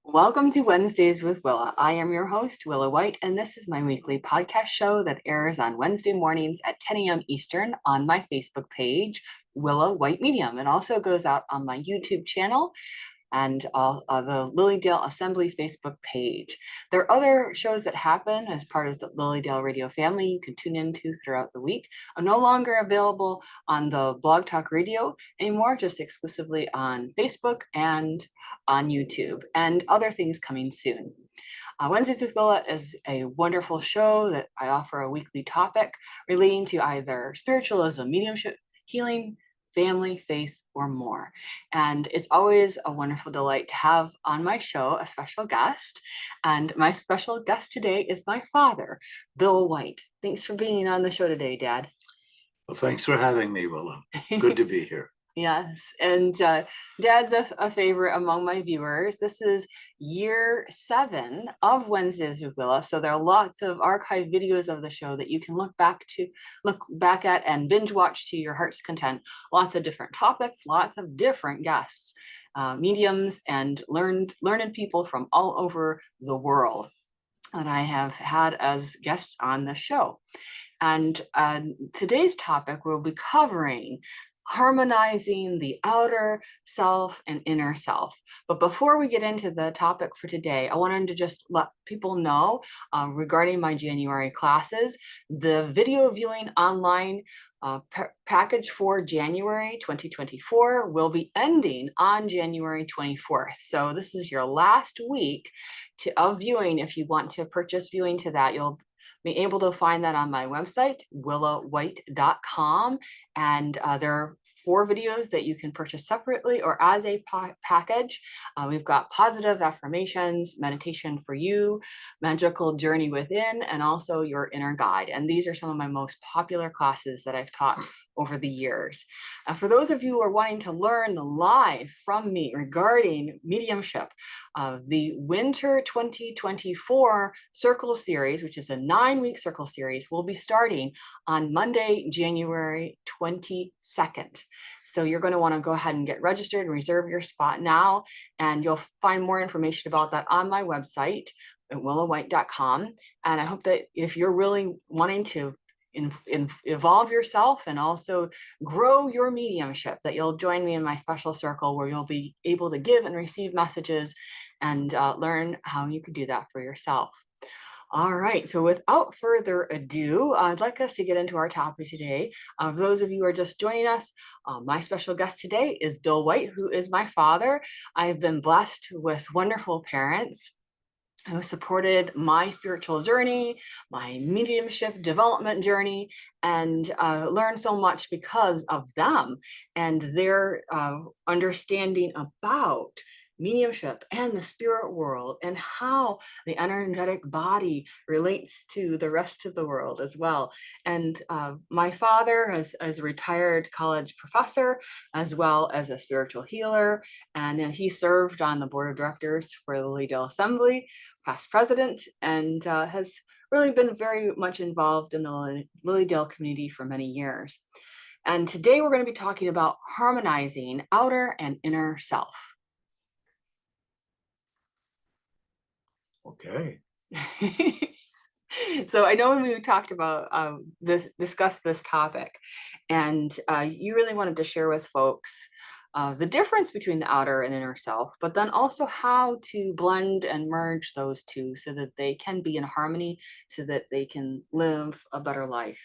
Welcome to Wednesdays with Willa. I am your host, Willa White, and this is my weekly podcast show that airs on Wednesday mornings at 10 a.m. Eastern on my Facebook page, Willa White Medium. It also goes out on my YouTube channel and the Lilydale Assembly Facebook page. There are other shows that happen as part of the Lilydale Radio family you can tune into throughout the week. I'm no longer available on the Blog Talk Radio anymore, just exclusively on Facebook and on YouTube, and other things coming soon. Wednesdays with Willa is a wonderful show that I offer a weekly topic relating to either spiritualism, mediumship, healing, family, faith, or more. And it's always a wonderful delight to have on my show a special guest. And my special guest today is my father, Bill White. Thanks for being on the show today, Dad. Well, thanks for having me, Willa. Good to be here. Yes, and Dad's a favorite among my viewers. This is year 7 of Wednesdays with Willa, so there are lots of archive videos of the show that you can look back at and binge watch to your heart's content. Lots of different topics, lots of different guests, mediums, and learned people from all over the world that I have had as guests on the show. And today's topic will be covering harmonizing the outer self and inner self. But before we get into the topic for today, I wanted to just let people know regarding my January classes, the video viewing online package for January 2024 will be ending on January 24th. So this is your last week of viewing. If you want to purchase viewing to that, you'll be able to find that on my website, willawhite.com. And there are 4 videos that you can purchase separately or as a package. We've got positive affirmations, meditation for you, magical journey within, and also your inner guide. And these are some of my most popular classes that I've taught over the years. For those of you who are wanting to learn live from me regarding mediumship, the Winter 2024 Circle Series, which is a 9-week Circle Series, will be starting on Monday, January 22nd. So you're going to want to go ahead and get registered and reserve your spot now, and you'll find more information about that on my website at willawhite.com. And I hope that if you're really wanting to evolve yourself and also grow your mediumship, that you'll join me in my special circle where you'll be able to give and receive messages and learn how you can do that for yourself. All right, so without further ado, I'd like us to get into our topic today. For those of you who are just joining us, my special guest today is Bill White, who is my father. I've been blessed with wonderful parents who supported my spiritual journey, my mediumship development journey, and learned so much because of them and their understanding about mediumship and the spirit world and how the energetic body relates to the rest of the world as well. And my father is a retired college professor as well as a spiritual healer, and then he served on the board of directors for the Lilydale Assembly, past president, and has really been very much involved in the Lilydale community for many years. And today we're going to be talking about harmonizing outer and inner self. Okay. So I know when we talked about discussed this topic, and you really wanted to share with folks the difference between the outer and inner self, but then also how to blend and merge those two so that they can be in harmony, so that they can live a better life.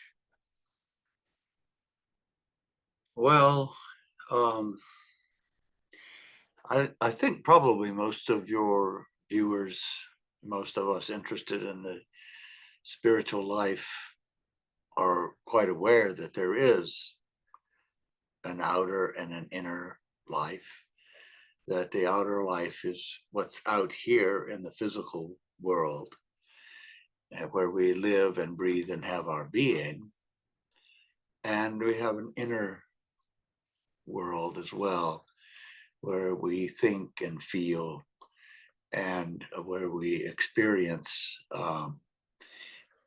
Well, I think probably most of your viewers, most of us interested in the spiritual life, are quite aware that there is an outer and an inner life, that the outer life is what's out here in the physical world, where we live and breathe and have our being. And we have an inner world as well, where we think and feel and where we experience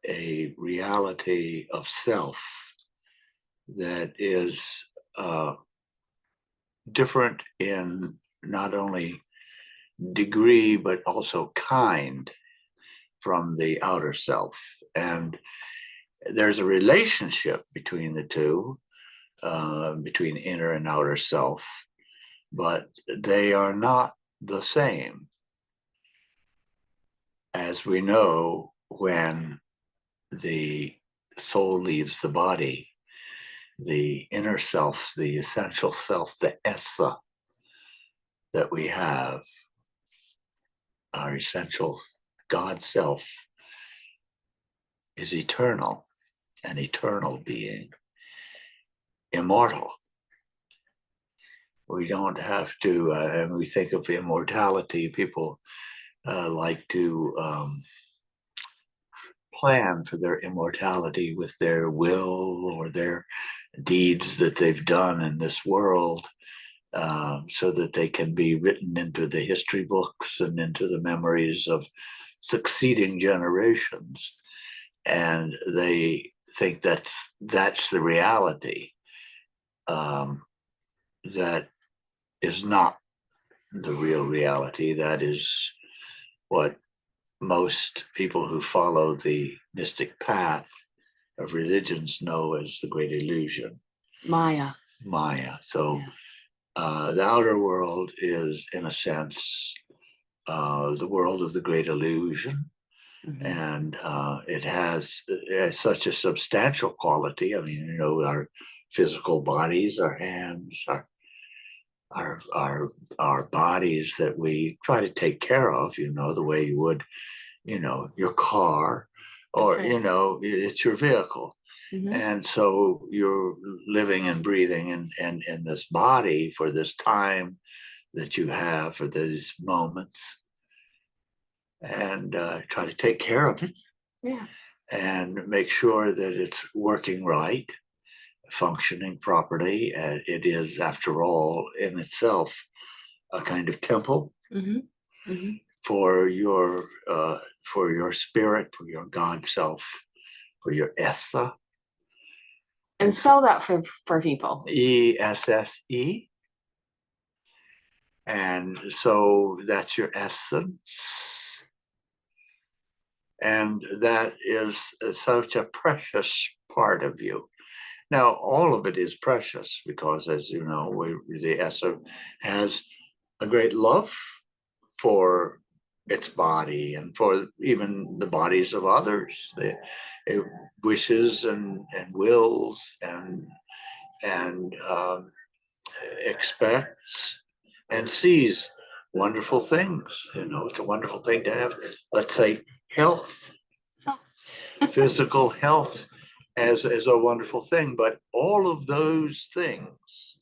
a reality of self that is different in not only degree, but also kind from the outer self. And there's a relationship between the two, between inner and outer self, but they are not the same. As we know, when the soul leaves the body, the inner self, the essential self, the essa that we have, our essential God self, is eternal, an eternal being, immortal. We don't have to, and we think of immortality, people like to plan for their immortality with their will or their deeds that they've done in this world, so that they can be written into the history books and into the memories of succeeding generations. And they think that's the reality. That is not the real reality. That is what most people who follow the mystic path of religions know as the great illusion. Maya. So the outer world is, in a sense, the world of the great illusion. Mm-hmm. And it has such a substantial quality. I mean, our physical bodies, our hands, our bodies that we try to take care of, the way you would, your car, or, right. It's your vehicle. Mm-hmm. And so you're living and breathing in this body for this time that you have, for these moments, and try to take care of it. Yeah. And make sure that it's working right, functioning properly. It is, after all, in itself, a kind of temple. Mm-hmm. Mm-hmm. For your spirit, for your God self, for your essa. And spell that for people. ESSE. And so that's your essence. And that is such a precious part of you. Now, all of it is precious because, as you know, the essa has a great love for its body and for even the bodies of others. It wishes and wills and expects and sees wonderful things. It's a wonderful thing to have, let's say, health, physical health as a wonderful thing. But all of those things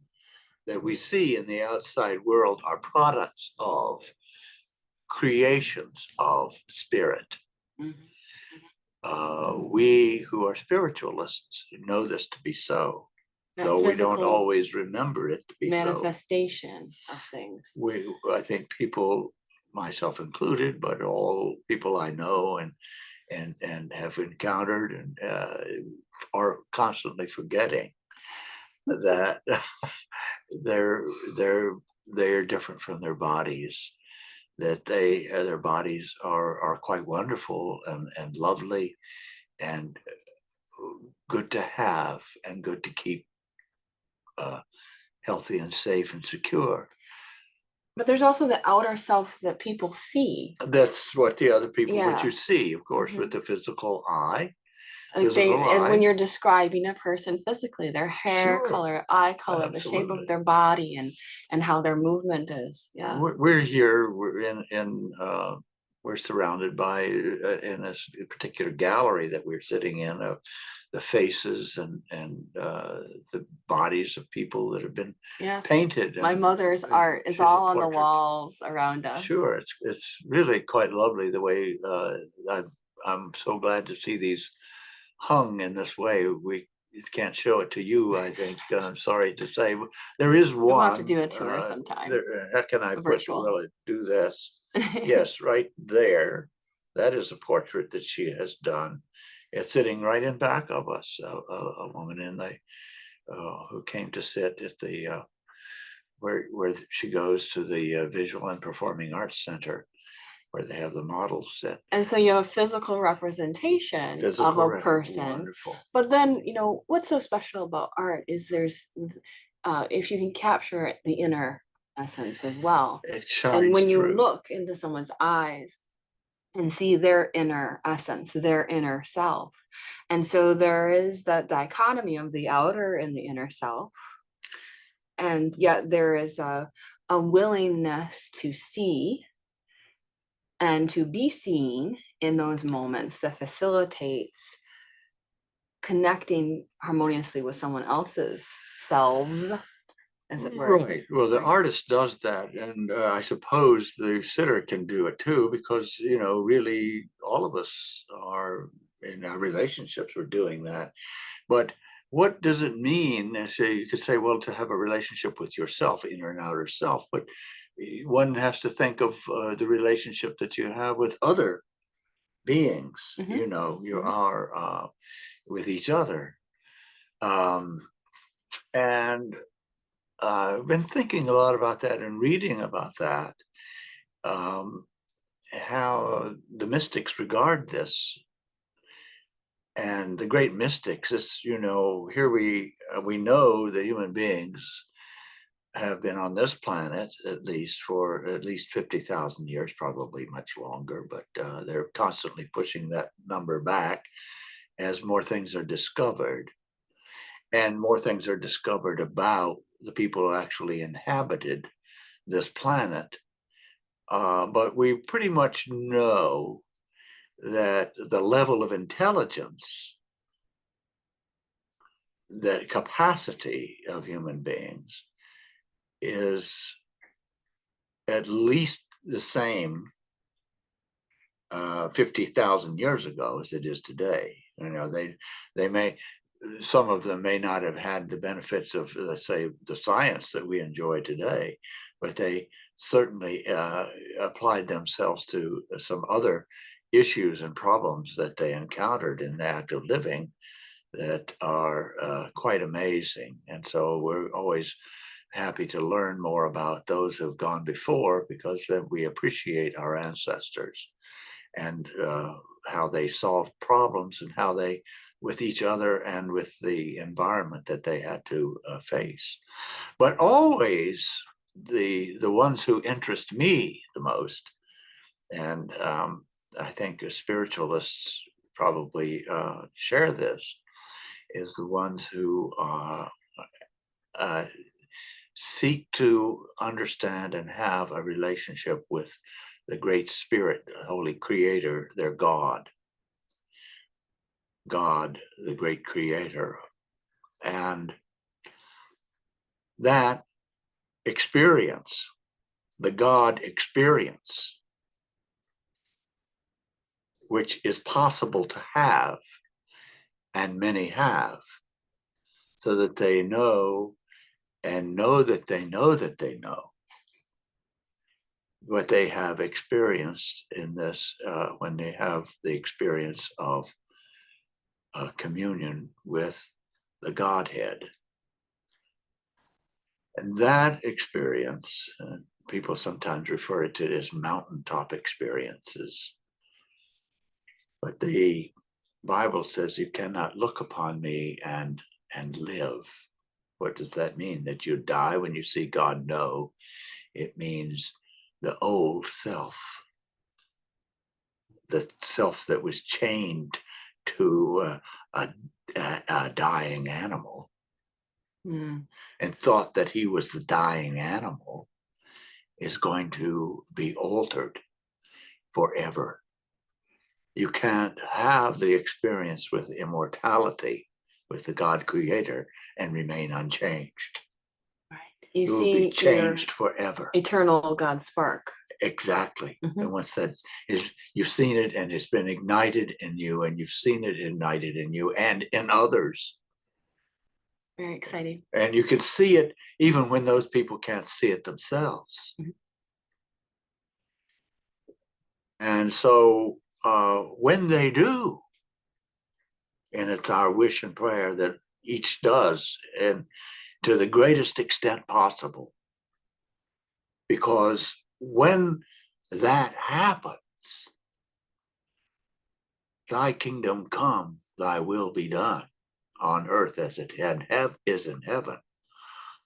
that we see in the outside world are products of creations of spirit. Mm-hmm. We who are spiritualists know this to be so, though we don't always remember it to be manifestation of things. I think people, myself included, but all people I know and have encountered and are constantly forgetting that they're different from their bodies. That their bodies are quite wonderful and lovely and good to have and good to keep healthy and safe and secure. But there's also the outer self that people see. That's what the other people, what you see, of course, mm-hmm. with the physical eye. And when you're describing a person physically, their hair sure. color, eye color, absolutely. The shape of their body and how their movement is. Yeah. We're here, we're surrounded by, in this particular gallery that we're sitting in, the faces and the bodies of people that have been painted. My mother's art is all on the walls around us. Sure, it's really quite lovely the way. I'm so glad to see these hung in this way. We can't show it to you, I think. I'm sorry to say, but there is one. We'll have to do a tour sometime. How can I really do this? Yes, right there. That is a portrait that she has done. It's sitting right in back of us. A woman who came to sit at the where she goes to the Visual and Performing Arts Center, where they have the models that. And so you have a physical representation of a person. Wonderful. But then, what's so special about art is there's, if you can capture the inner essence as well. It shines and when you through. look into someone's eyes and see their inner essence, their inner self. And so there is that dichotomy of the outer and the inner self. And yet there is a willingness to see and to be seen in those moments that facilitates connecting harmoniously with someone else's selves, as it were. Right. Well, the artist does that, and I suppose the sitter can do it too, because really, all of us are in our relationships. We're doing that, but what does it mean? So you could say, well, to have a relationship with yourself, inner and outer self, but one has to think of the relationship that you have with other beings. You are with each other, and I've been thinking a lot about that and reading about that, how the mystics regard this. And the great mystics is, here we know that human beings have been on this planet at least for at least 50,000 years, probably much longer, but they're constantly pushing that number back as more things are discovered. And more things are discovered about the people who actually inhabited this planet. But we pretty much know that the level of intelligence, the capacity of human beings is at least the same 50,000 years ago as it is today. They may, some of them may not have had the benefits of, let's say, the science that we enjoy today, but they certainly applied themselves to some other issues and problems that they encountered in the act of living that are quite amazing. And so we're always happy to learn more about those who've gone before, because then we appreciate our ancestors and how they solved problems and how they, with each other and with the environment that they had to face. But always the ones who interest me the most, and I think spiritualists probably share this, is the ones who seek to understand and have a relationship with the Great Spirit, the Holy Creator, their God, the Great Creator. And that experience, the God experience, which is possible to have, and many have, so that they know and know that they know that they know what they have experienced in this, when they have the experience of communion with the Godhead. And that experience, people sometimes refer to it as mountaintop experiences. But the Bible says you cannot look upon me and live. What does that mean? That you die when you see God? No, it means the old self, the self that was chained to a dying animal, and thought that he was the dying animal, is going to be altered forever. You can't have the experience with immortality, with the God Creator, and remain unchanged. Right. You will be changed forever. Eternal God spark. Exactly. And once that is, you've seen it and it's been ignited in you, and you've seen it ignited in you and in others. Very exciting. And you can see it even when those people can't see it themselves. And so when they do, and it's our wish and prayer that each does, and to the greatest extent possible, Because when that happens, thy kingdom come, thy will be done on earth as it is in heaven.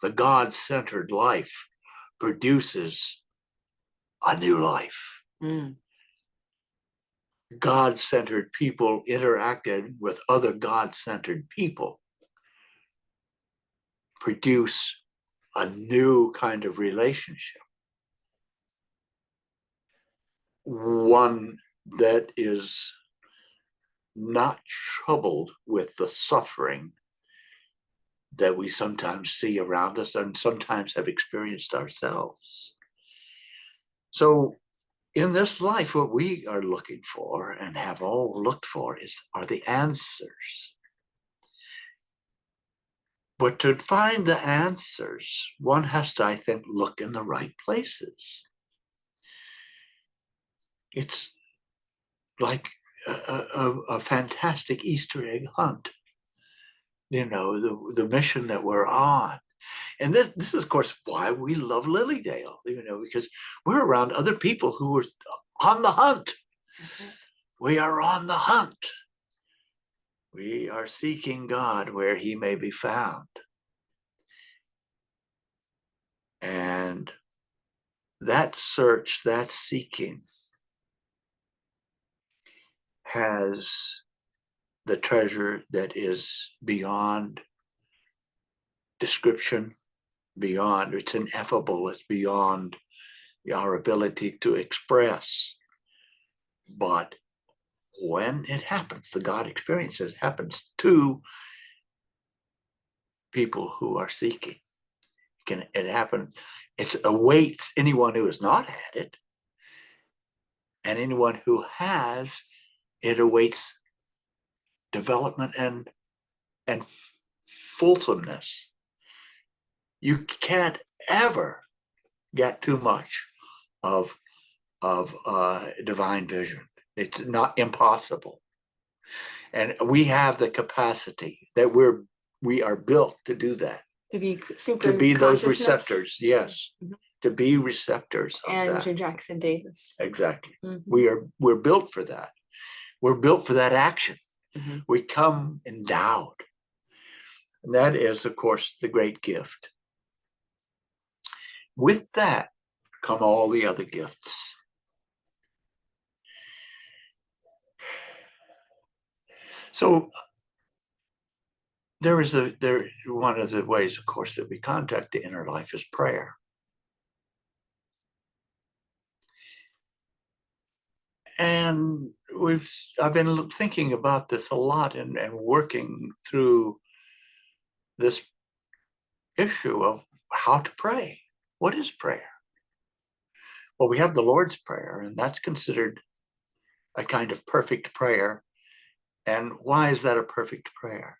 The God-centered life produces a new life. Mm. God-centered people interacted with other God-centered people produce a new kind of relationship. One that is not troubled with the suffering that we sometimes see around us and sometimes have experienced ourselves. So in this life, what we are looking for and have all looked for are the answers. But to find the answers, one has to, I think, look in the right places. It's like a fantastic Easter egg hunt. You know, the mission that we're on. And this is, of course, why we love Lilydale, you know, because we're around other people who are on the hunt. We are on the hunt. We are seeking God where he may be found. And that search, that seeking has the treasure that is beyond description, beyond, it's ineffable, it's beyond our ability to express. But when it happens, the God experiences happens to people who are seeking. It happen? It awaits anyone who has not had it, and anyone who has, it awaits development and fulsomeness. You can't ever get too much of divine vision. It's not impossible. And we have the capacity that we are built to do that. To be To be those receptors, yes. Mm-hmm. To be receptors of Andrew that. Jackson Davis. Exactly. Mm-hmm. We're built for that. We're built for that action. Mm-hmm. We come endowed. And that is, of course, the great gift. With that come all the other gifts. So one of the ways, of course, that we contact the inner life is prayer. And I've been thinking about this a lot and working through this issue of how to pray. What is prayer? Well, we have the Lord's Prayer, and that's considered a kind of perfect prayer. And why is that a perfect prayer?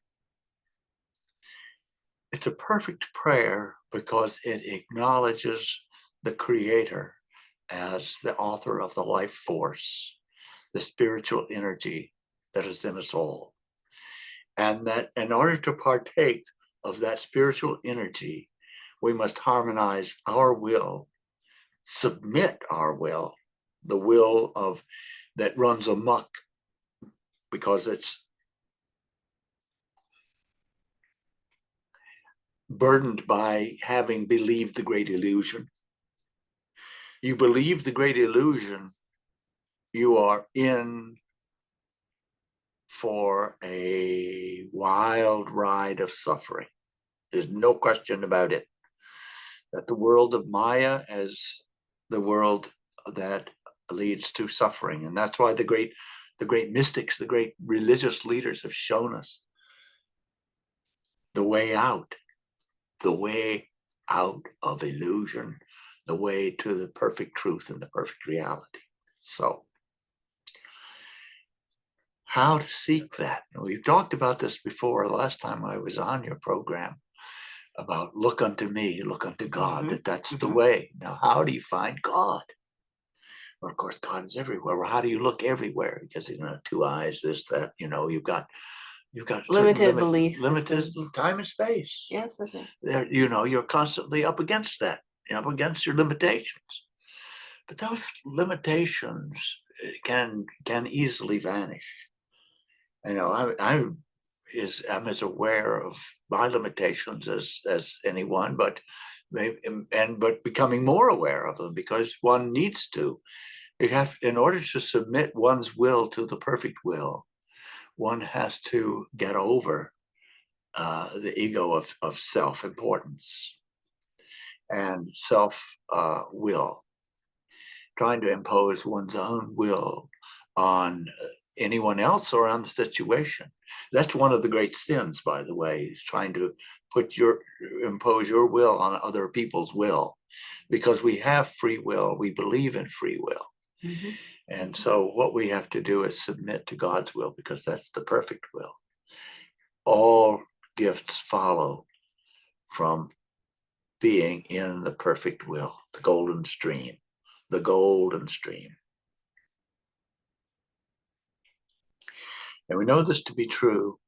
It's a perfect prayer because it acknowledges the Creator as the author of the life force, the spiritual energy that is in us all. And that in order to partake of that spiritual energy, we must harmonize our will, submit our will, the will of that runs amok because it's burdened by having believed the great illusion. You believe the great illusion, you are in for a wild ride of suffering. There's no question about it. That the world of Maya is the world that leads to suffering. And that's why the great mystics, the great religious leaders have shown us the way out of illusion, the way to the perfect truth and the perfect reality. So how to seek that? And we've talked about this before. Last time I was on your program about look unto me, look unto God, mm-hmm. that's the way. Now, how do you find God? Well, of course, God is everywhere. Well, how do you look everywhere? Because, you know, 2 eyes, this, that, you know, you've got limited beliefs, limited time and space. Yes, that's right. There, you know, you're constantly up against that. up against your limitations. But those limitations can easily vanish. I'm as aware of my limitations as anyone, but becoming more aware of them, because one needs to. In order to submit one's will to the perfect will, one has to get over the ego of self-importance and self-will, trying to impose one's own will on anyone else or on the situation. That's one of the great sins, by the way, is trying to impose your will on other people's will, because we have free will. We believe in free will. Mm-hmm. And so what we have to do is submit to God's will, because that's the perfect will. All gifts follow from being in the perfect will, the golden stream, the golden stream. And we know this to be true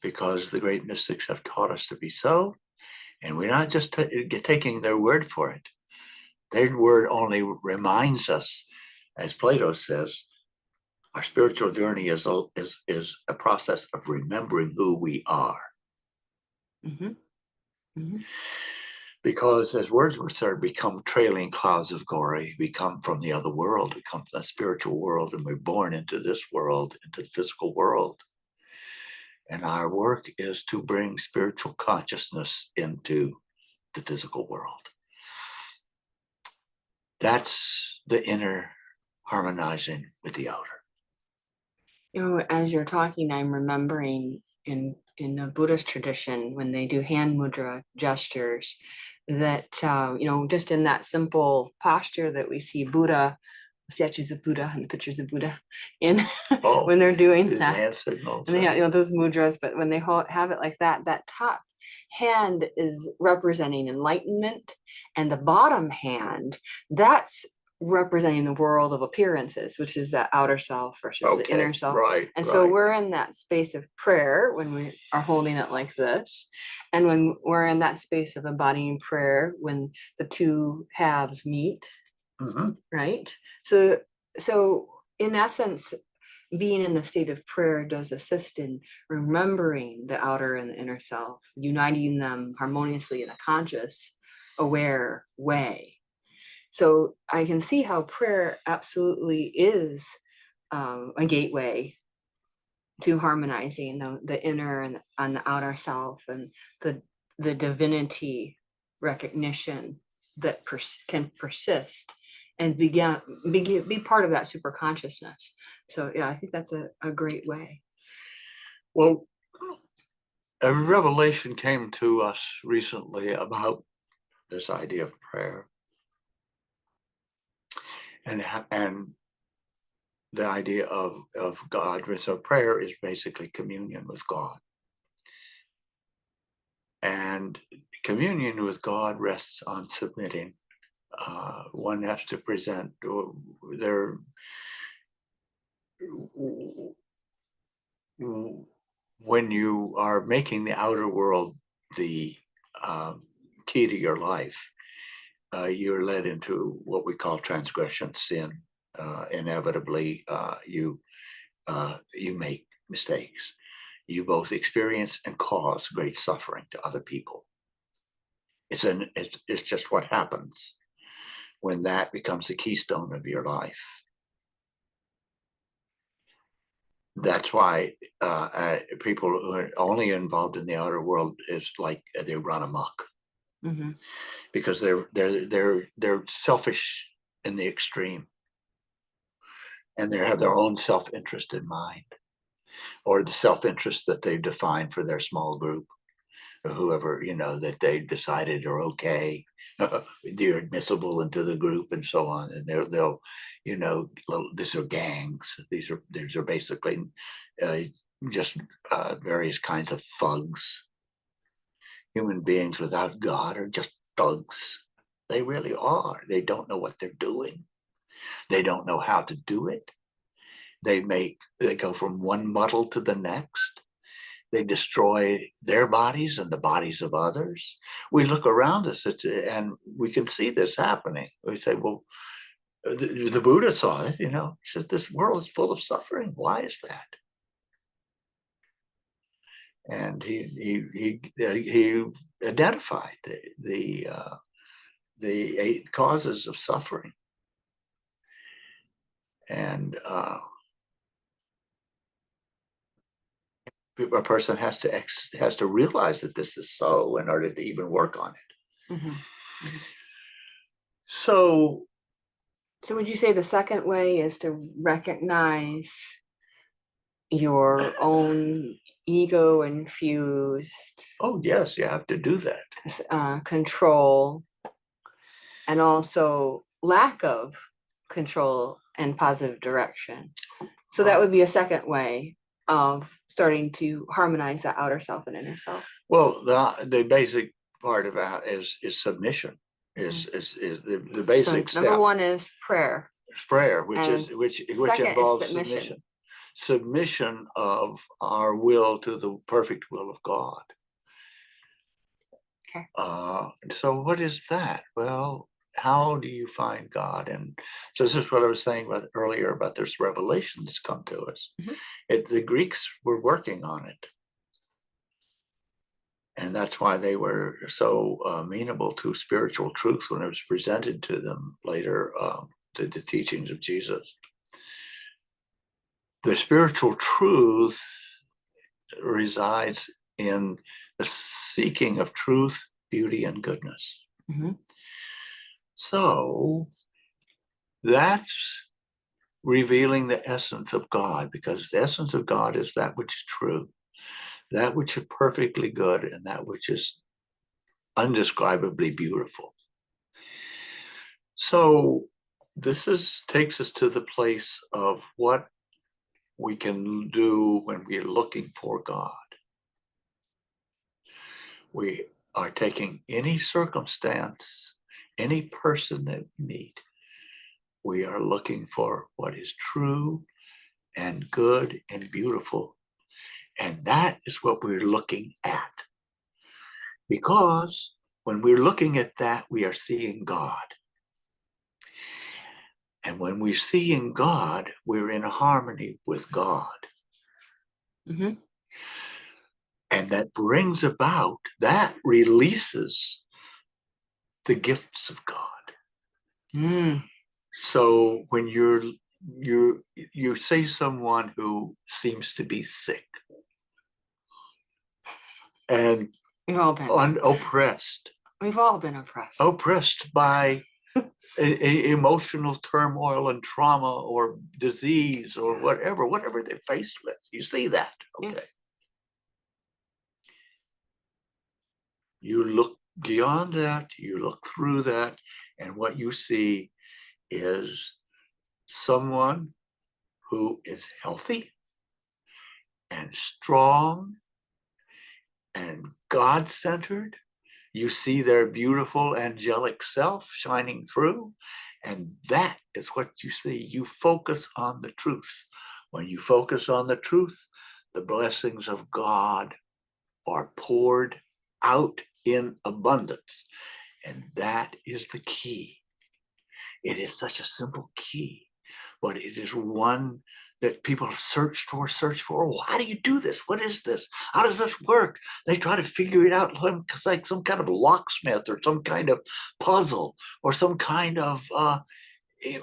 because the great mystics have taught us to be so. And we're not just taking their word for it. Their word only reminds us, as Plato says, our spiritual journey is a process of remembering who we are. Mm-hmm. Mm-hmm. Because as Wordsworth said, we come trailing clouds of glory. We come from the other world. We come from the spiritual world, and we're born into this world, into the physical world. And our work is to bring spiritual consciousness into the physical world. That's the inner harmonizing with the outer. As you're talking, I'm remembering in the Buddhist tradition, when they do hand mudra gestures, that, just in that simple posture that we see Buddha, statues of Buddha and the pictures of Buddha in when they're doing that. Hand signals. And they have, those mudras, but when they have it like that, that top hand is representing enlightenment, and the bottom hand, that's representing the world of appearances, which is the outer self versus the inner self. Right. And so we're in that space of prayer when we are holding it like this. And when we're in that space of embodying prayer, when the two halves meet, mm-hmm. Right? So in essence, being in the state of prayer does assist in remembering the outer and the inner self, uniting them harmoniously in a conscious, aware way. So I can see how prayer absolutely is a gateway to harmonizing the inner and the outer self, and the divinity recognition that can persist and be part of that super consciousness. So yeah, I think that's a great way. Well, a revelation came to us recently about this idea of prayer. And the idea of God. So prayer is basically communion with God. And communion with God rests on submitting. One has to present when you are making the outer world the key to your life, you're led into what we call transgression, sin. Inevitably, you make mistakes. You both experience and cause great suffering to other people. It's just what happens when that becomes the keystone of your life. That's why people who are only involved in the outer world is like they run amok, mm-hmm. because they're selfish in the extreme, and they have their own self-interest in mind, or the self-interest that they define for their small group, or whoever that they decided are okay, they're admissible into the group, and so on. And they'll these are gangs. These are basically just various kinds of thugs. Human beings without God are just thugs. They really are. They don't know what they're doing. They don't know how to do it. They go from one muddle to the next. They destroy their bodies and the bodies of others. We look around us and we can see this happening. We say, well, the Buddha saw it, you know, he says, this world is full of suffering. Why is that? And he identified the 8 causes of suffering. And a person has to realize that this is so in order to even work on it. Mm-hmm. Mm-hmm. So would you say the second way is to recognize your own ego infused? Oh yes, you have to do that. Control, and also lack of control and positive direction. So that would be a second way of starting to harmonize that outer self and inner self. Well, the basic part of that is submission. Is the basic so number step. 1 is prayer. Prayer, which involves submission. Submission of our will to the perfect will of God. Okay. So what is that? Well, how do you find God? And so this is what I was saying earlier about this revelation that's come to us. Mm-hmm. The Greeks were working on it. And that's why they were so amenable to spiritual truth when it was presented to them later, to the teachings of Jesus. The spiritual truth resides in the seeking of truth, beauty, and goodness. Mm-hmm. So that's revealing the essence of God, because the essence of God is that which is true, that which is perfectly good, and that which is undescribably beautiful. So this takes us to the place of what we can do when we're looking for God. We are taking any circumstance, any person that we meet. We are looking for what is true and good and beautiful. And that is what we're looking at. Because when we're looking at that, we are seeing God. And when we're seeing God, we're in harmony with God. Mm-hmm. And that brings about, that releases the gifts of God. Mm. So when you say someone who seems to be sick and we've all been oppressed. We've all been oppressed. Oppressed by emotional turmoil and trauma or disease or whatever they're faced with. You see that, okay? Yes. You look beyond that, you look through that, and what you see is someone who is healthy and strong and God-centered. You see their beautiful angelic self shining through, and that is what you see. You focus on the truth. When you focus on the truth, the blessings of God are poured out in abundance, and that is the key. It is such a simple key, but it is one that people have searched for. Well, how do you do this? What is this? How does this work? They try to figure it out like some kind of locksmith or some kind of puzzle or some kind of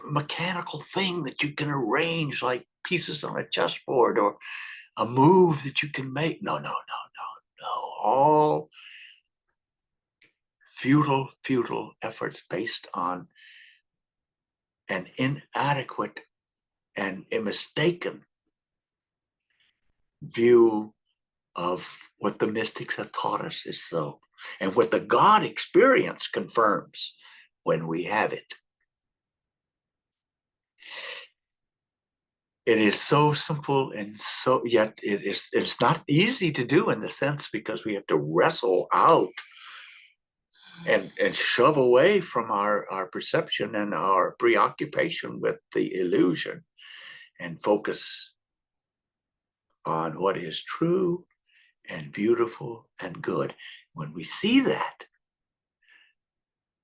mechanical thing that you can arrange like pieces on a chessboard or a move that you can make. No. All futile efforts based on an inadequate and a mistaken view of what the mystics have taught us is so, and what the God experience confirms when we have it. It is so simple, and so yet it's not easy to do in the sense because we have to wrestle out and shove away from our perception and our preoccupation with the illusion and focus on what is true and beautiful and good. When we see that,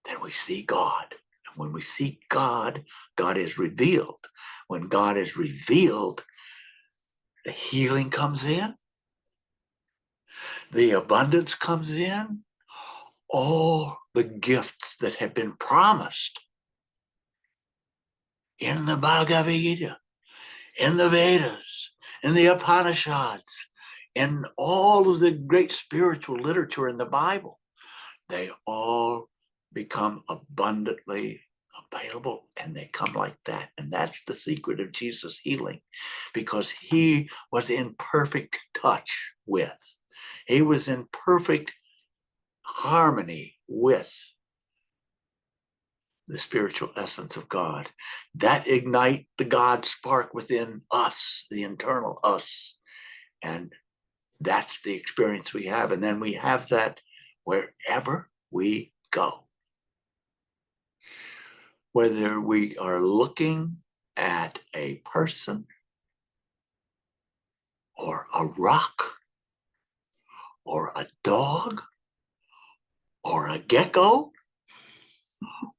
then we see God. And when we see God, God is revealed. When God is revealed, the healing comes in, the abundance comes in, all the gifts that have been promised in the Bhagavad Gita, in the Vedas, in the Upanishads, in all of the great spiritual literature in the Bible, they all become abundantly available, and they come like that. And that's the secret of Jesus' healing, because he was in perfect touch with, he was in perfect harmony with the spiritual essence of God. That ignite the God spark within us, the internal us. And that's the experience we have. And then we have that wherever we go. Whether we are looking at a person or a rock or a dog or a gecko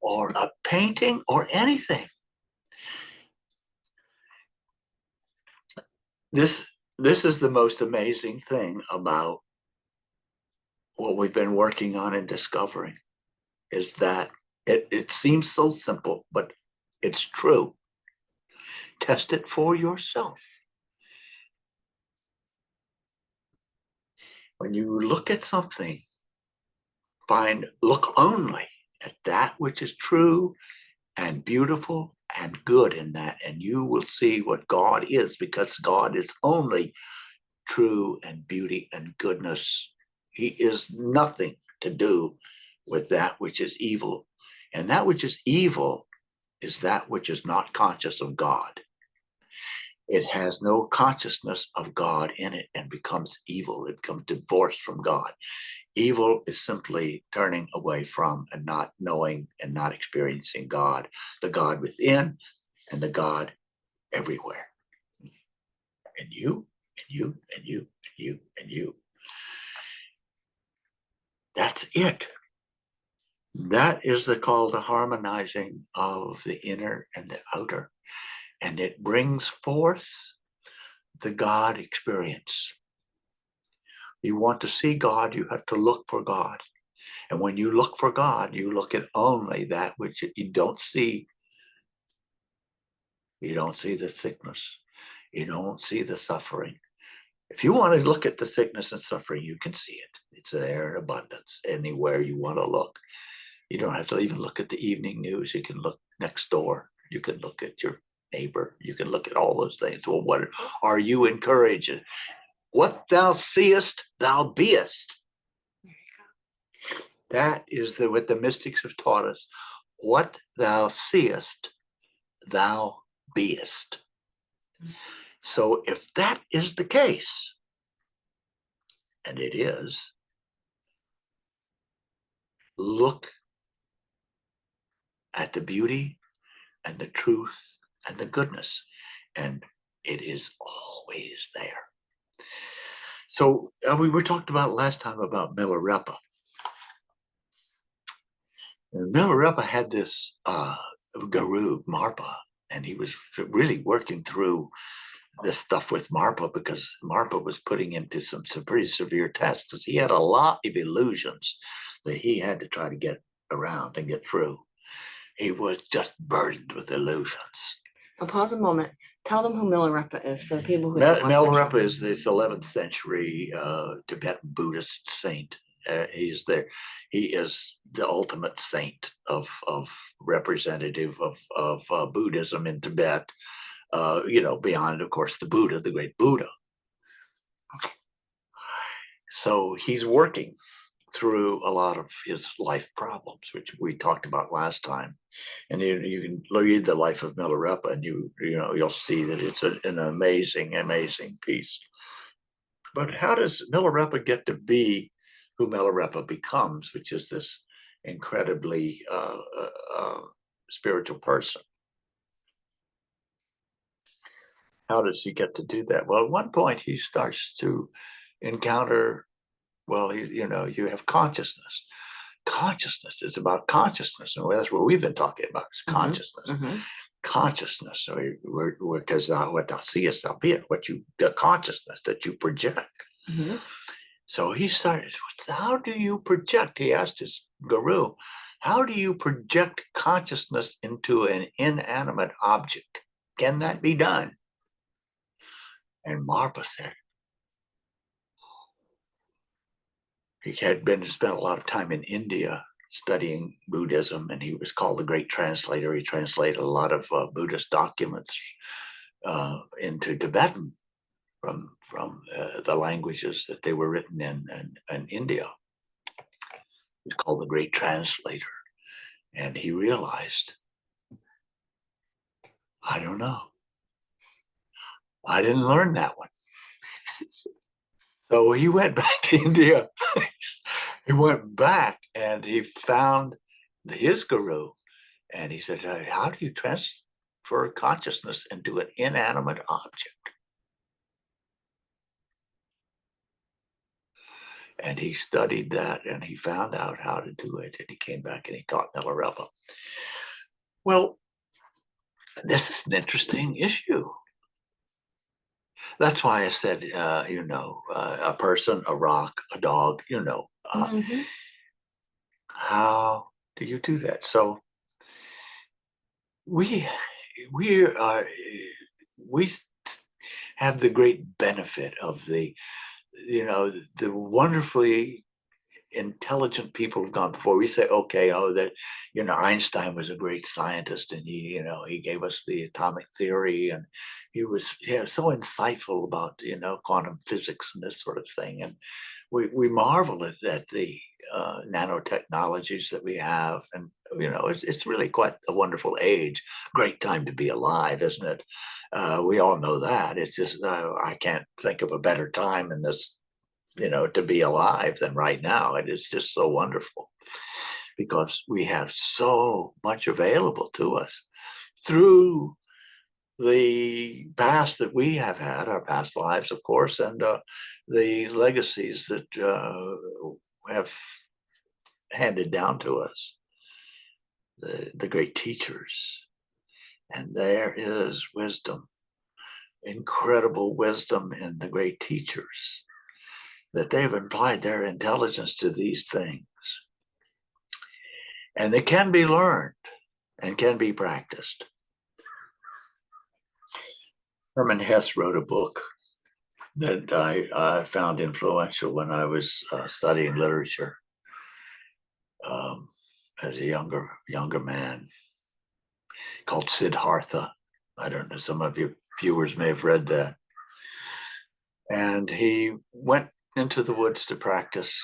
or a painting or anything. This is the most amazing thing about what we've been working on and discovering, is that it seems so simple, but it's true. Test it for yourself. When you look at something, look only at that which is true and beautiful and good in that, and you will see what God is, because God is only true and beauty and goodness. He is nothing to do with that which is evil. And that which is evil is that which is not conscious of God. It has no consciousness of God in it and becomes evil. It becomes divorced from God. Evil is simply turning away from and not knowing and not experiencing God, the God within and the God everywhere. And you, and you, and you, and you, and you. That's it. That is called the harmonizing of the inner and the outer. And it brings forth the God experience. You want to see God, you have to look for God. And when you look for God, you look at only that which you don't see. You don't see the sickness. You don't see the suffering. If you want to look at the sickness and suffering, you can see it. It's there in abundance anywhere you want to look. You don't have to even look at the evening news. You can look next door. You can look at your neighbor. You can look at all those things. Well, what are you encouraging? What thou seest, thou beest. That is what the mystics have taught us. What thou seest, thou beest. So if that is the case, and it is, look at the beauty and the truth and the goodness, and it is always there. So we were talked about last time about Milla. Milla had this guru, Marpa, and he was really working through this stuff with Marpa, because Marpa was putting into some pretty severe tests, because he had a lot of illusions that he had to try to get around and get through. He was just burdened with illusions. Now pause a moment. Tell them who Milarepa is for the people who Milarepa is this 11th century Tibetan Buddhist saint. He is the ultimate saint of representative of Buddhism in Tibet. Beyond, of course, the Buddha, the great Buddha. So he's working through a lot of his life problems, which we talked about last time. And you can read the life of Milarepa, and you'll see that it's an amazing, amazing piece. But how does Milarepa get to be who Milarepa becomes, which is this incredibly spiritual person? How does he get to do that? Well, at one point he starts to encounter, well, you have consciousness. Consciousness is about consciousness, and that's what we've been talking about, is consciousness. Consciousness, because what thou seest, thou be it, the consciousness that you project. So he started, how do you project? He asked his guru, how do you project consciousness into an inanimate object? Can that be done? And Marpa said, he had spent a lot of time in India studying Buddhism, and he was called the great translator. He translated a lot of Buddhist documents into Tibetan from the languages that they were written in India. He's called the great translator. And he realized, I don't know. I didn't learn that one. So he went back to India. He went back and he found his guru. And he said, how do you transfer consciousness into an inanimate object? And he studied that and he found out how to do it. And he came back and he taught Milarepa. Well, this is an interesting issue. That's why I said, a person, a rock, a dog, how do you do that? So we have the great benefit of the wonderfully intelligent people have gone before. We say, okay, Einstein was a great scientist, and he gave us the atomic theory, and he was so insightful about quantum physics and this sort of thing. And we marvel at the nanotechnologies that we have, and it's really quite a wonderful age. Great time to be alive, isn't it? We all know that. It's just I can't think of a better time in this to be alive than right now. It is just so wonderful because we have so much available to us through the past that we have had, our past lives, of course, and the legacies that have handed down to us, the great teachers. And there is wisdom, incredible wisdom in the great teachers, that they've applied their intelligence to these things. And they can be learned and can be practiced. Herman Hesse wrote a book that I found influential when I was studying literature as a younger man, called Sidhartha. I don't know, some of your viewers may have read that. And he went into the woods to practice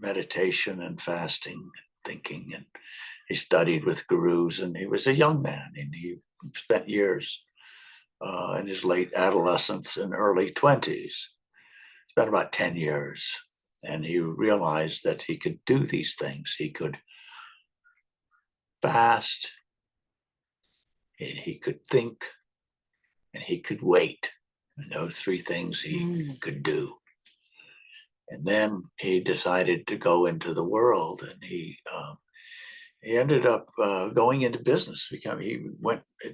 meditation and fasting, thinking, and he studied with gurus, and he was a young man, and he spent years in his late adolescence and early 20s, spent about 10 years, and he realized that he could do these things. He could fast, and he could think, and he could wait. And those three things he could do. And then he decided to go into the world, and he ended up going into business. He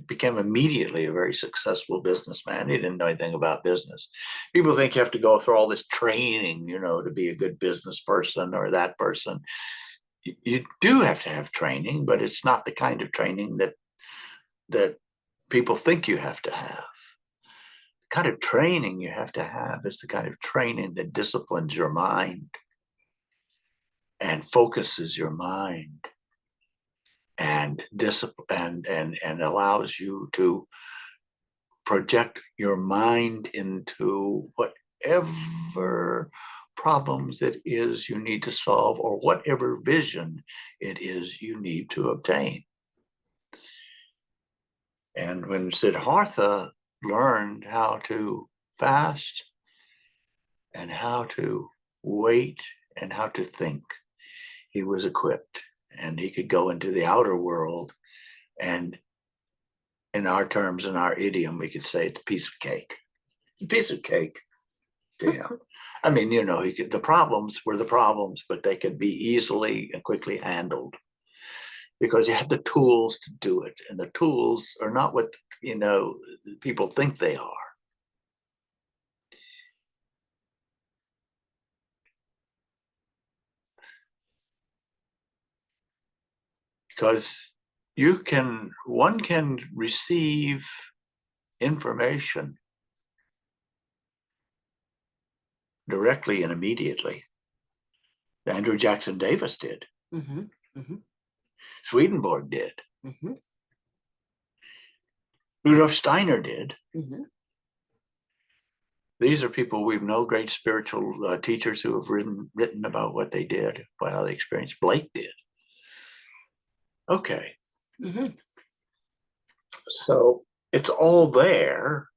became immediately a very successful businessman. He didn't know anything about business. People think you have to go through all this training, to be a good business person or that person. You do have to have training, but it's not the kind of training that people think you have to have. The kind of training you have to have is the kind of training that disciplines your mind and focuses your mind and allows you to project your mind into whatever problems it is you need to solve, or whatever vision it is you need to obtain. And when Sidhartha learned how to fast and how to wait and how to think, he was equipped, and he could go into the outer world, and in our terms, in our idiom, we could say it's a piece of cake. A piece of cake Yeah. I mean, the problems were the problems, but they could be easily and quickly handled because you had the tools to do it. And the tools are not what, people think they are. Because one can receive information directly and immediately. Andrew Jackson Davis did. Mm-hmm. Mm-hmm. Swedenborg did. Mm-hmm. Rudolf Steiner did. Mm-hmm. These are people we know, great spiritual teachers who have written about what they did, how they experienced. Blake did. Okay. Mm-hmm. So it's all there.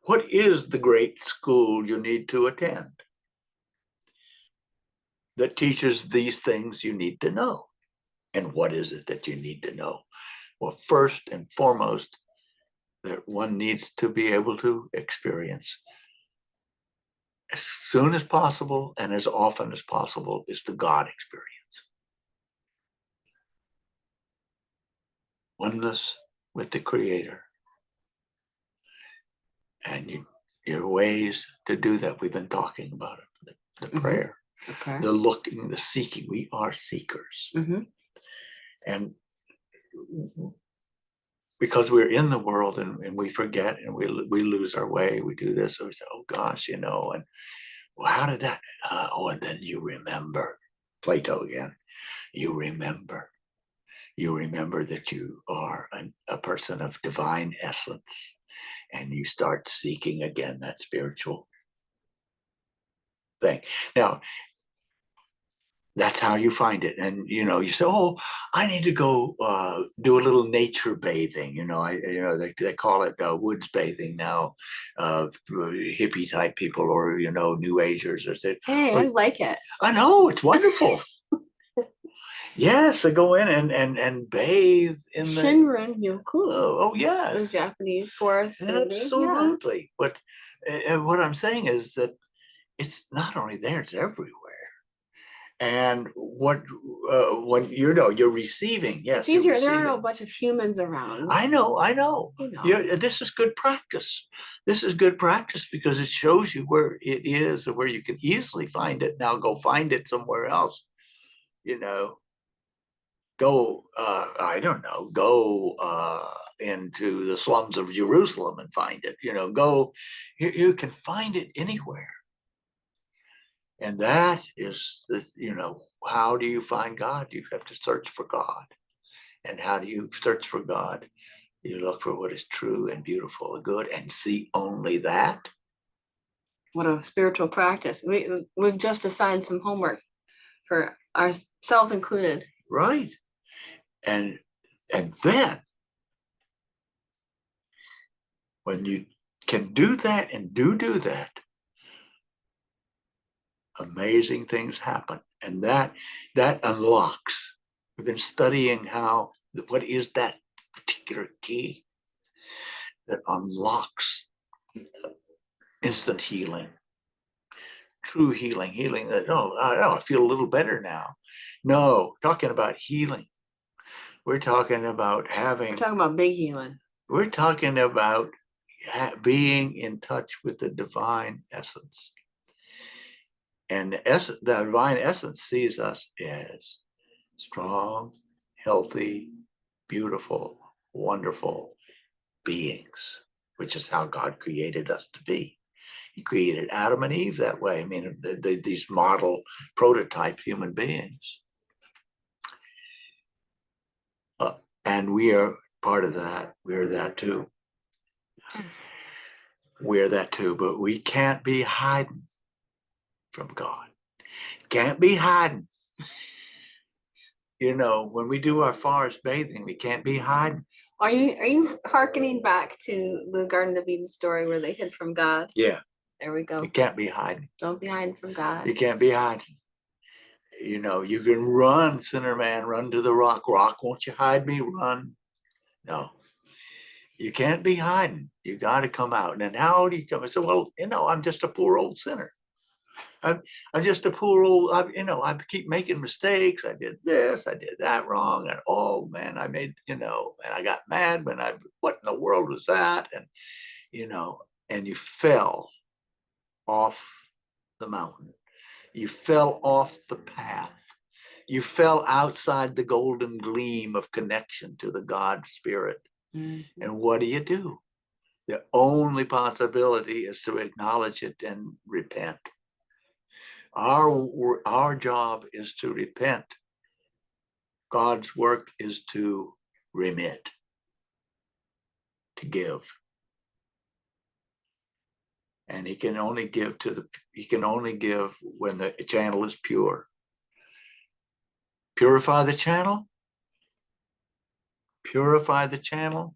What is the great school you need to attend that teaches these things you need to know? And what is it that you need to know? Well, first and foremost, that one needs to be able to experience as soon as possible and as often as possible is the God experience. Oneness with the Creator. And your ways to do that, we've been talking about it. The prayer, the looking, the seeking. We are seekers. Mm-hmm. And because we're in the world and we forget and we lose our way, we do this, or we say, oh gosh, and well, how did that? And then you remember, Plato again, you remember that you are a person of divine essence, and you start seeking again that spiritual thing. Now, that's how you find it. And, you say, oh, I need to go do a little nature bathing. They call it woods bathing now, hippie type people or, new agers. Hey, I like it. I know, it's wonderful. Yes, I go in and bathe in the Shinrin Yoku. Oh yes, the Japanese forest bathing. Absolutely. Yeah. But what I'm saying is that it's not only there; it's everywhere. And when you're receiving, yes, it's easier. There aren't a bunch of humans around. I know. Yeah, this is good practice. This is good practice because it shows you where it is and where you can easily find it. Now go find it somewhere else. Go, I don't know, go into the slums of Jerusalem and find it. You can find it anywhere. And that is how do you find God? You have to search for God. And how do you search for God? You look for what is true and beautiful and good and see only that. What a spiritual practice. We've just assigned some homework for ourselves included. Right. And then when you can do that and do that, amazing things happen. And that unlocks. We've been studying what is that particular key that unlocks instant healing, true healing that, I feel a little better now. No, talking about healing. We're talking about big healing. We're talking about being in touch with the divine essence. And the divine essence sees us as strong, healthy, beautiful, wonderful beings, which is how God created us to be. He created Adam and Eve that way. I mean, these model prototype human beings. And we are part of that. We're that too. Yes. We're that too, but we can't be hiding from God. Can't be hiding. When we do our forest bathing, we can't be hiding. Are you hearkening back to the Garden of Eden story where they hid from God? Yeah. There we go. You can't be hiding. Don't be hiding from God. You can't be hiding. You can run, sinner man, run to the rock. Rock, won't you hide me? Run. No. You can't be hiding. You got to come out. And then how do you come? I said, well, I'm just a poor old sinner. I'm just a poor old, I keep making mistakes. I did this, I did that wrong. And oh man, I made, and I got mad when what in the world was that? And, and you fell off the mountain. You fell off the path. You fell outside the golden gleam of connection to the God spirit. Mm-hmm. And what do? The only possibility is to acknowledge it and repent. Our job is to repent. God's work is to remit, to give. And he can only give when the channel is pure. Purify the channel. Purify the channel.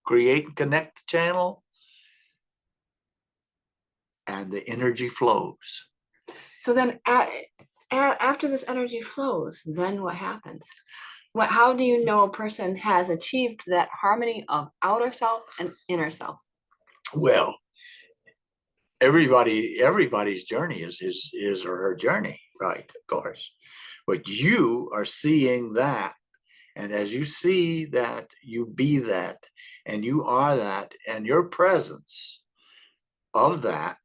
Create and connect the channel. And the energy flows. So then after this energy flows, then what happens? How do you know a person has achieved that harmony of outer self and inner self? Well, everybody's journey is his or her journey, right? Of course. But you are seeing that. And as you see that, you be that, and you are that, and your presence of that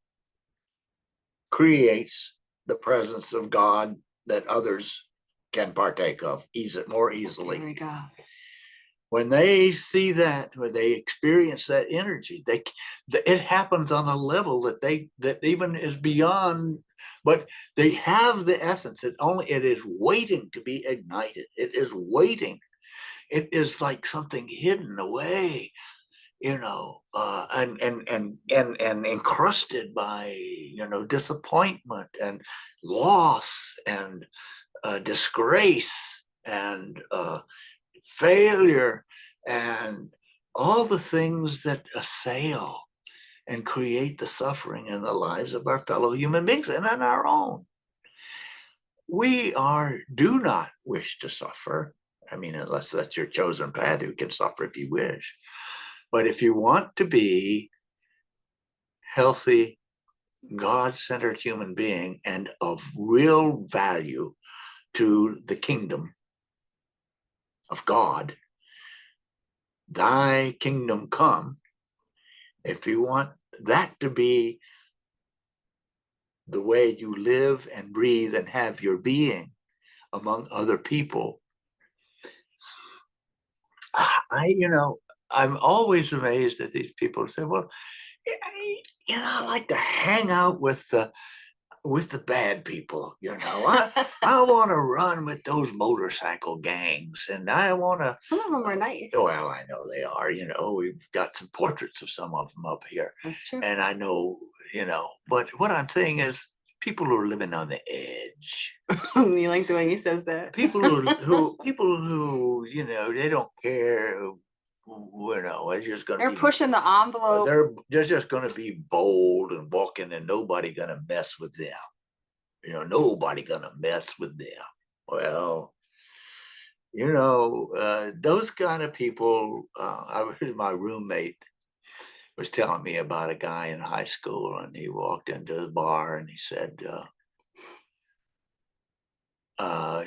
creates the presence of God that others can partake of more easily. There we go. When they see that, when they experience that energy, it happens on a level that even is beyond, but they have the essence. It is waiting to be ignited. It is waiting. It is like something hidden away, and encrusted by disappointment and loss and disgrace and failure and all the things that assail and create the suffering in the lives of our fellow human beings and in our own. We do not wish to suffer. I mean, unless that's your chosen path, you can suffer if you wish. But if you want to be healthy, God-centered human being and of real value to the kingdom of God, thy kingdom come. If you want that to be the way you live and breathe and have your being among other people, I'm always amazed at these people who say, well, I like to hang out with the bad people, I want to run with those motorcycle gangs, and I want to. Some of them are nice. Well, I know they are. We've got some portraits of some of them up here. That's true. And I know, but what I'm saying is people who are living on the edge. You like the way he says that. People who they don't care. It's just going to They're pushing the envelope. They're just going to be bold and walking, and nobody going to mess with them. Nobody going to mess with them. Well, those kind of people. I heard my roommate was telling me about a guy in high school, and he walked into the bar and he said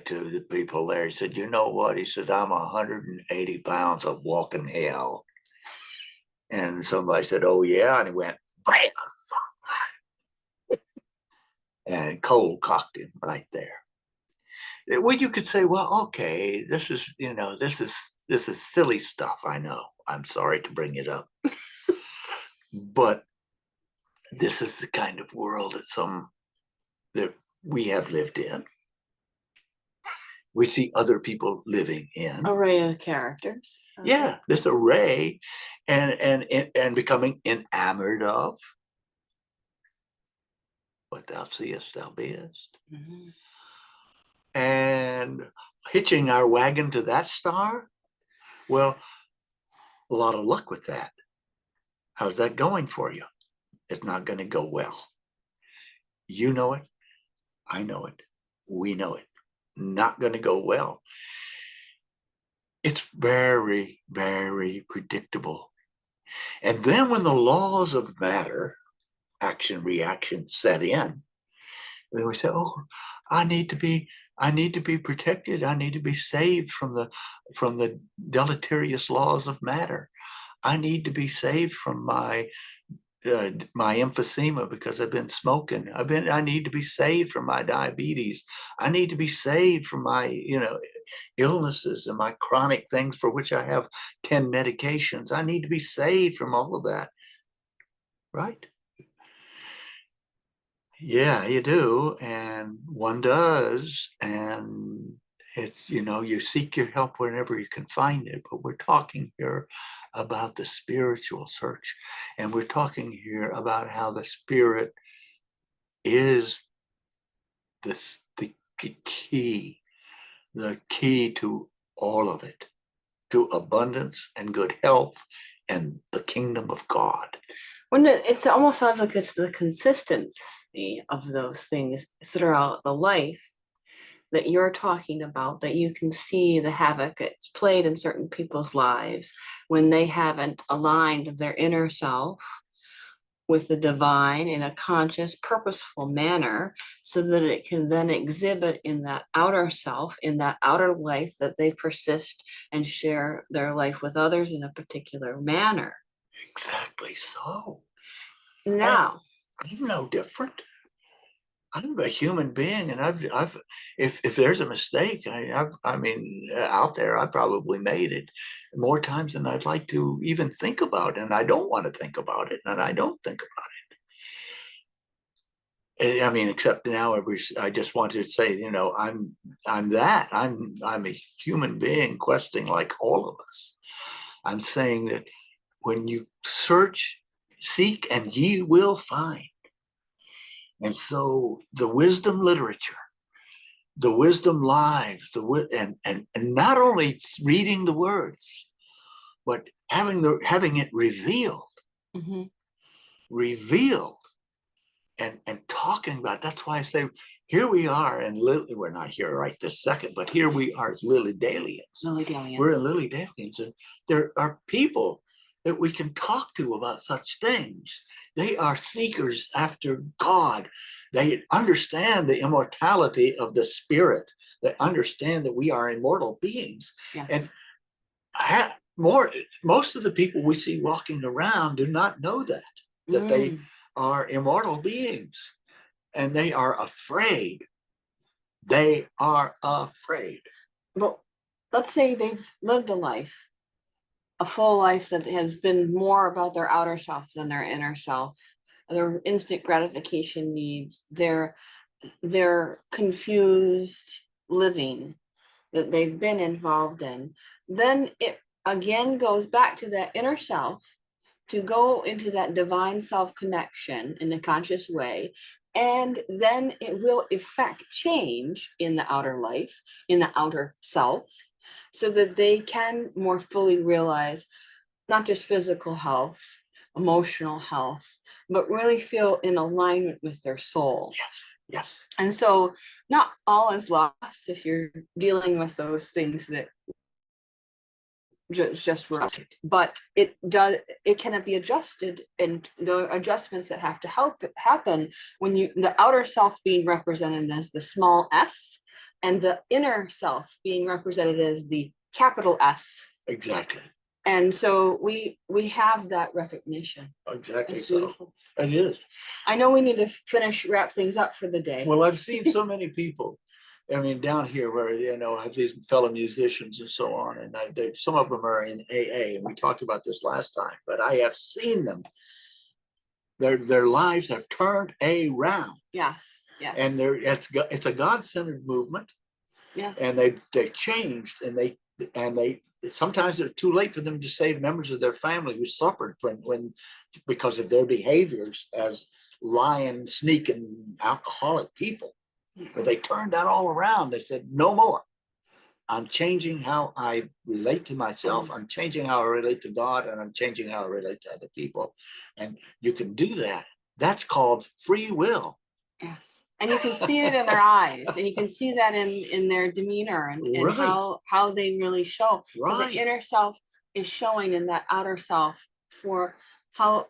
to the people there, he said, "You know what?" He said, "I'm 180 pounds of walking hell." And somebody said, "Oh yeah," and he went, bam, and cold cocked him right there. Well, you could say, well, okay, this is silly stuff. I know. I'm sorry to bring it up. But this is the kind of world that we have lived in. We see other people living in. Array of characters. Okay. Yeah, this array and becoming enamored of. What thou seest, thou beest. Mm-hmm. And hitching our wagon to that star, well, a lot of luck with that. How's that going for you? It's not going to go well. You know it. I know it. We know it. Not going to go well. It's very, very predictable. And then when the laws of matter, action, reaction set in, then we say, oh, I need to be protected. I need to be saved from the deleterious laws of matter. I need to be saved from my emphysema because I've been smoking. I need to be saved from my diabetes. I need to be saved from my, illnesses and my chronic things for which I have 10 medications. I need to be saved from all of that. Right? Yeah, you do. And one does. And it's, you seek your help whenever you can find it. But we're talking here about the spiritual search. And we're talking here about how the spirit is the key, to all of it, to abundance and good health and the kingdom of God. When it almost sounds like it's the consistency of those things throughout the life that you're talking about, that you can see the havoc it's played in certain people's lives when they haven't aligned their inner self with the divine in a conscious, purposeful manner, so that it can then exhibit in that outer self, in that outer life, that they persist and share their life with others in a particular manner. Exactly so. Now, I'm no different. I'm a human being, and if there's a mistake, out there, I probably made it more times than I'd like to even think about, and I don't want to think about it, and I don't think about it. I mean, except now, I just wanted to say, I'm a human being questing like all of us. I'm saying that when you search, seek, and ye will find. And so the wisdom literature, the wisdom lives, and not only reading the words, but having it revealed, mm-hmm. revealed, and talking about it. That's why I say here we are, and we're not here right this second, but here we are as Lily Dalians. We're in Lily Dalians, and there are people that we can talk to about such things. They are seekers after God. They understand the immortality of the spirit. They understand that we are immortal beings. Yes. And most of the people we see walking around do not know that they are immortal beings, and they are afraid. They are afraid. Well, let's say they've lived a full life that has been more about their outer self than their inner self, their instant gratification needs, their confused living that they've been involved in. Then it again goes back to that inner self, to go into that divine self connection in a conscious way. And then it will effect change in the outer life, in the outer self, so that they can more fully realize not just physical health, emotional health, but really feel in alignment with their soul. Yes. Yes. And so not all is lost if you're dealing with those things that just right, but it cannot be adjusted, and the adjustments that have to happen when the outer self being represented as the small s, and the inner self being represented as the capital S. Exactly. And so we have that recognition. Exactly. It's beautiful. So it is. I know we need to wrap things up for the day. Well, I've seen so many people, I mean, down here where, I have these fellow musicians and so on, and some of them are in AA, and we talked about this last time, but I have seen them. Their lives have turned around. Yes. Yes. And it's a God-centered movement. Yes. And they've changed, and they sometimes it's too late for them to save members of their family who suffered because of their behaviors as lying, sneaking, alcoholic people. Mm-hmm. But they turned that all around. They said, no more. I'm changing how I relate to myself. I'm changing how I relate to God, and I'm changing how I relate to other people. And you can do that. That's called free will. Yes. And you can see it in their eyes, and you can see that in their demeanor, and right. how they really show. Right. So the inner self is showing in that outer self for how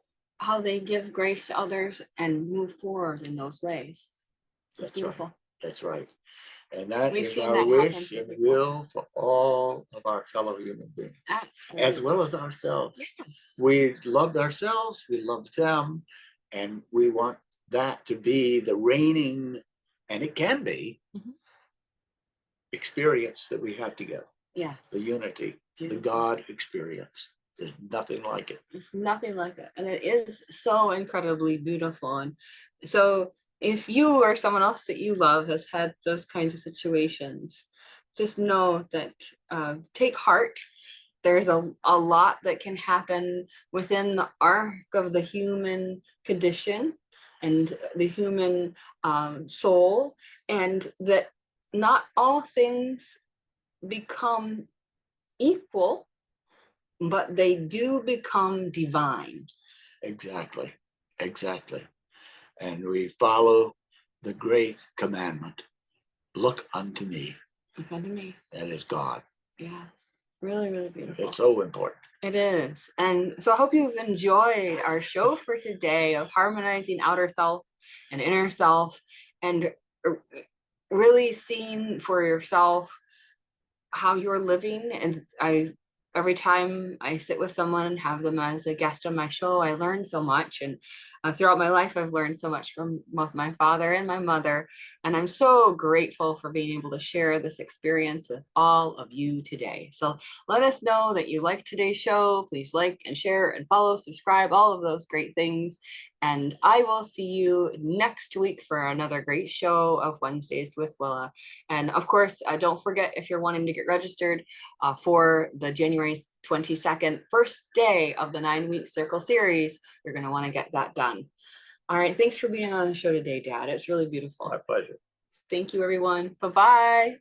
they give grace to others and move forward in those ways. It's beautiful. Right. That's right. And that We've is seen our that wish happen and before. will for all of our fellow human beings, Absolutely. as well as ourselves. Yes. We loved ourselves, we loved them, and we want that to be the reigning, and it can be, experience that we have together. Yes. The unity, Beautiful. the God experience. There's nothing like it. It's nothing like it. And it is so incredibly beautiful. And so if you or someone else that you love has had those kinds of situations, just know that take heart. There's a lot that can happen within the arc of the human condition and the human soul, and that not all things become equal, but they do become divine. Exactly. Exactly. And we follow the great commandment. Look unto me. Look unto me. That is God. Yes. Really, really beautiful. It's so important. It is. And so I hope you've enjoyed our show for today of harmonizing outer self and inner self, and really seeing for yourself how you're living. And every time I sit with someone and have them as a guest on my show, I learn so much. And throughout my life, I've learned so much from both my father and my mother. And I'm so grateful for being able to share this experience with all of you today. So let us know that you liked today's show. Please like and share and follow, subscribe, all of those great things. And I will see you next week for another great show of Wednesdays with Willa. And of course, don't forget, if you're wanting to get registered for the January 22nd, first day of the 9-week circle series, you're going to want to get that done. All right. Thanks for being on the show today, Dad. It's really beautiful. My pleasure. Thank you, everyone. Bye-bye.